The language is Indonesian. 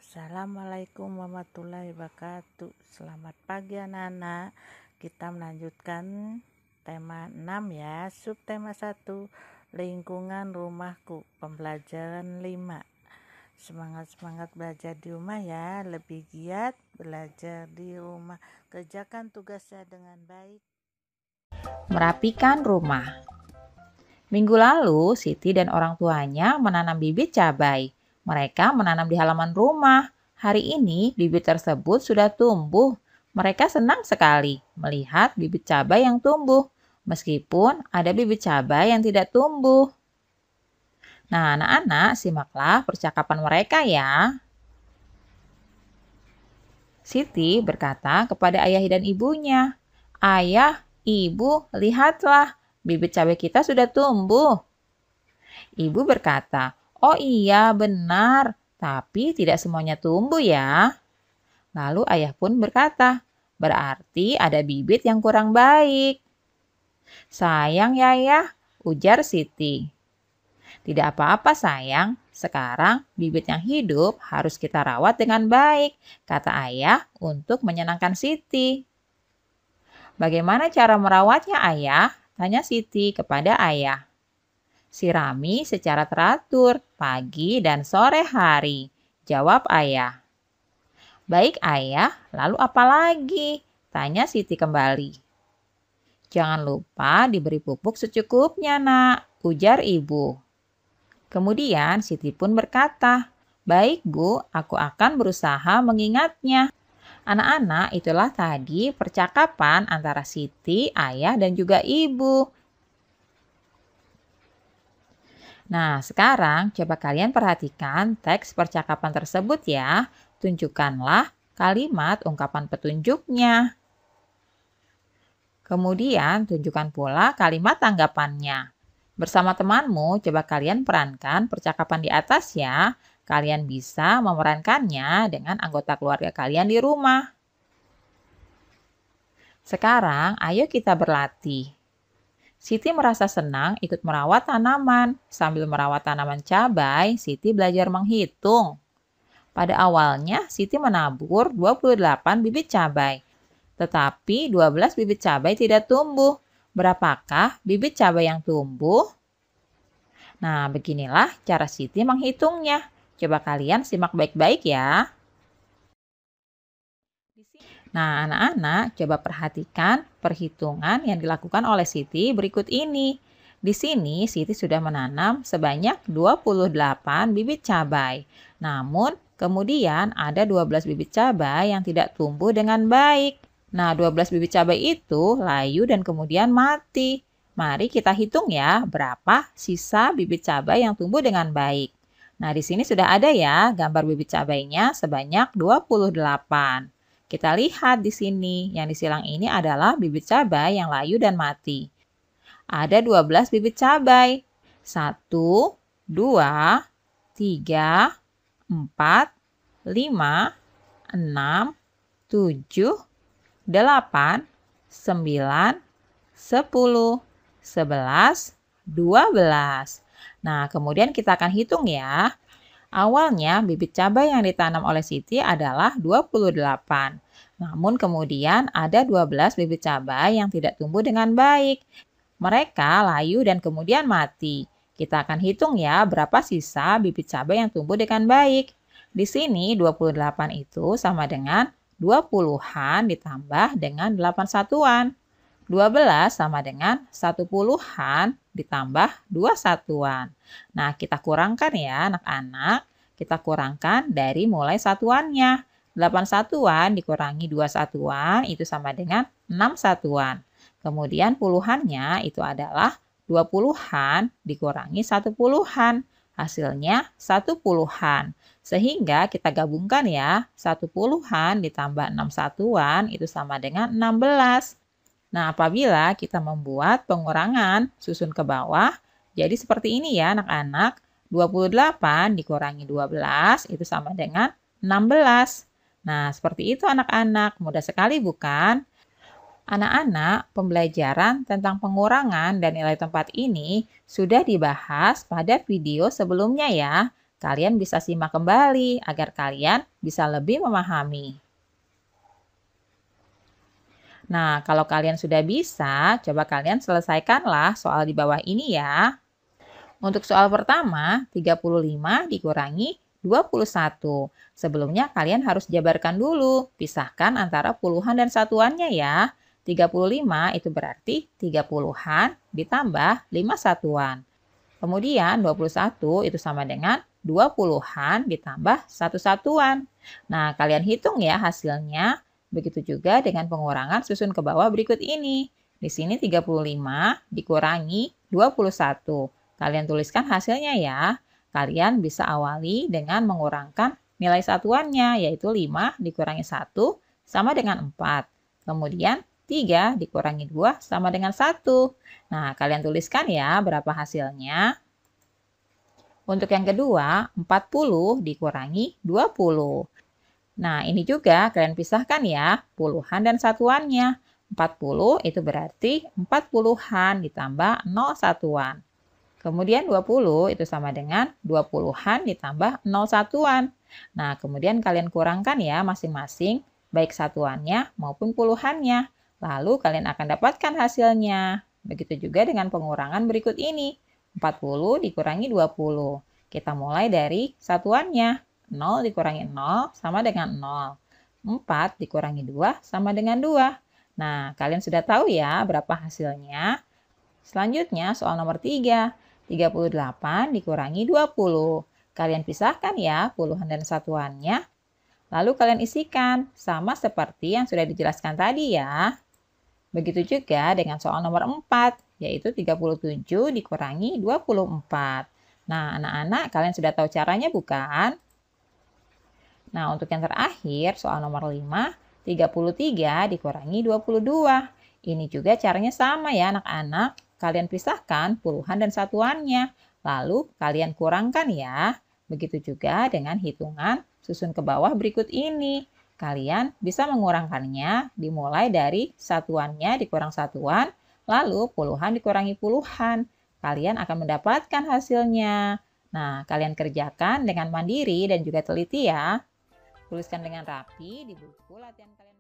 Assalamualaikum warahmatullahi wabarakatuh. Selamat pagi anak-anak. Kita melanjutkan tema 6 ya. Subtema 1, lingkungan rumahku. Pembelajaran 5. Semangat-semangat belajar di rumah ya. Lebih giat belajar di rumah. Kerjakan tugasnya dengan baik. Merapikan rumah. Minggu lalu, Siti dan orang tuanya menanam bibit cabai. Mereka menanam di halaman rumah. Hari ini, bibit tersebut sudah tumbuh. Mereka senang sekali melihat bibit cabai yang tumbuh, meskipun ada bibit cabai yang tidak tumbuh. Nah, anak-anak, simaklah percakapan mereka ya. Siti berkata kepada ayah dan ibunya, "Ayah, ibu, lihatlah, bibit cabai kita sudah tumbuh." Ibu berkata, "Oh iya, benar, tapi tidak semuanya tumbuh ya." Lalu ayah pun berkata, "Berarti ada bibit yang kurang baik." "Sayang ya, ayah," ujar Siti. "Tidak apa-apa sayang, sekarang bibit yang hidup harus kita rawat dengan baik," kata ayah untuk menyenangkan Siti. "Bagaimana cara merawatnya ayah?" tanya Siti kepada ayah. "Sirami secara teratur pagi dan sore hari," jawab ayah. "Baik ayah, lalu apa lagi?" tanya Siti kembali. "Jangan lupa diberi pupuk secukupnya nak," ujar ibu. Kemudian Siti pun berkata, "Baik Bu, aku akan berusaha mengingatnya." Anak-anak, itulah tadi percakapan antara Siti, ayah, dan juga ibu. Nah, sekarang coba kalian perhatikan teks percakapan tersebut ya. Tunjukkanlah kalimat ungkapan petunjuknya. Kemudian tunjukkan pula kalimat tanggapannya. Bersama temanmu, coba kalian perankan percakapan di atas ya. Kalian bisa memerankannya dengan anggota keluarga kalian di rumah. Sekarang, ayo kita berlatih. Siti merasa senang ikut merawat tanaman. Sambil merawat tanaman cabai, Siti belajar menghitung. Pada awalnya, Siti menabur 28 bibit cabai. Tetapi 12 bibit cabai tidak tumbuh. Berapakah bibit cabai yang tumbuh? Nah, beginilah cara Siti menghitungnya. Coba kalian simak baik-baik ya. Nah, anak-anak, coba perhatikan perhitungan yang dilakukan oleh Siti berikut ini. Di sini, Siti sudah menanam sebanyak 28 bibit cabai. Namun, kemudian ada 12 bibit cabai yang tidak tumbuh dengan baik. Nah, 12 bibit cabai itu layu dan kemudian mati. Mari kita hitung ya, berapa sisa bibit cabai yang tumbuh dengan baik. Nah, di sini sudah ada ya gambar bibit cabainya sebanyak 28. Kita lihat di sini, yang disilang ini adalah bibit cabai yang layu dan mati. Ada 12 bibit cabai. 1, 2, 3, 4, 5, 6, 7, 8, 9, 10, 11, 12. Nah, kemudian kita akan hitung ya. Awalnya bibit cabai yang ditanam oleh Siti adalah 28. Namun kemudian ada 12 bibit cabai yang tidak tumbuh dengan baik. Mereka layu dan kemudian mati. Kita akan hitung ya berapa sisa bibit cabai yang tumbuh dengan baik. Di sini 28 itu sama dengan 20-an ditambah dengan 8 satuan. 12 sama dengan 1 puluhan ditambah 2 satuan. Nah, kita kurangkan ya anak-anak. Kita kurangkan dari mulai satuannya. 8 satuan dikurangi 2 satuan itu sama dengan 6 satuan. Kemudian puluhannya itu adalah 2 puluhan dikurangi 1 puluhan. Hasilnya 1 puluhan. Sehingga kita gabungkan ya, 1 puluhan ditambah 6 satuan itu sama dengan 16. Nah, apabila kita membuat pengurangan susun ke bawah, jadi seperti ini ya anak-anak. 28 dikurangi 12 itu sama dengan 16. Nah, seperti itu anak-anak. Mudah sekali bukan? Anak-anak, pembelajaran tentang pengurangan dan nilai tempat ini sudah dibahas pada video sebelumnya ya. Kalian bisa simak kembali agar kalian bisa lebih memahami. Nah, kalau kalian sudah bisa, coba kalian selesaikanlah soal di bawah ini ya. Untuk soal pertama, 35 dikurangi 21. Sebelumnya kalian harus jabarkan dulu, pisahkan antara puluhan dan satuannya ya. 35 itu berarti 30-an ditambah 5 satuan. Kemudian 21 itu sama dengan 20-an ditambah 1 satuan. Nah, kalian hitung ya hasilnya. Begitu juga dengan pengurangan susun ke bawah berikut ini. Di sini 35 dikurangi 21. Kalian tuliskan hasilnya ya. Kalian bisa awali dengan mengurangkan nilai satuannya, yaitu 5 dikurangi 1 sama dengan 4. Kemudian 3 dikurangi 2 sama dengan 1. Nah, kalian tuliskan ya berapa hasilnya. Untuk yang kedua, 40 dikurangi 20. Nah, ini juga kalian pisahkan ya, puluhan dan satuannya. 40 itu berarti 40-an ditambah 0 satuan. Kemudian 20 itu sama dengan 20-an ditambah 0 satuan. Nah, kemudian kalian kurangkan ya masing-masing, baik satuannya maupun puluhannya. Lalu kalian akan dapatkan hasilnya. Begitu juga dengan pengurangan berikut ini. 40 dikurangi 20. Kita mulai dari satuannya. 0 dikurangi 0 sama dengan 0. 4 dikurangi 2 sama dengan 2. Nah, kalian sudah tahu ya berapa hasilnya. Selanjutnya soal nomor 3. 38 dikurangi 20. Kalian pisahkan ya puluhan dan satuannya. Lalu kalian isikan sama seperti yang sudah dijelaskan tadi ya. Begitu juga dengan soal nomor 4, yaitu 37 dikurangi 24. Nah, anak-anak kalian sudah tahu caranya bukan? Nah, untuk yang terakhir, soal nomor 5, 33 dikurangi 22. Ini juga caranya sama ya anak-anak. Kalian pisahkan puluhan dan satuannya. Lalu kalian kurangkan ya. Begitu juga dengan hitungan susun ke bawah berikut ini. Kalian bisa mengurangkannya dimulai dari satuannya dikurang satuan, lalu puluhan dikurangi puluhan. Kalian akan mendapatkan hasilnya. Nah, kalian kerjakan dengan mandiri dan juga teliti ya. Tuliskan dengan rapi di buku latihan kalian.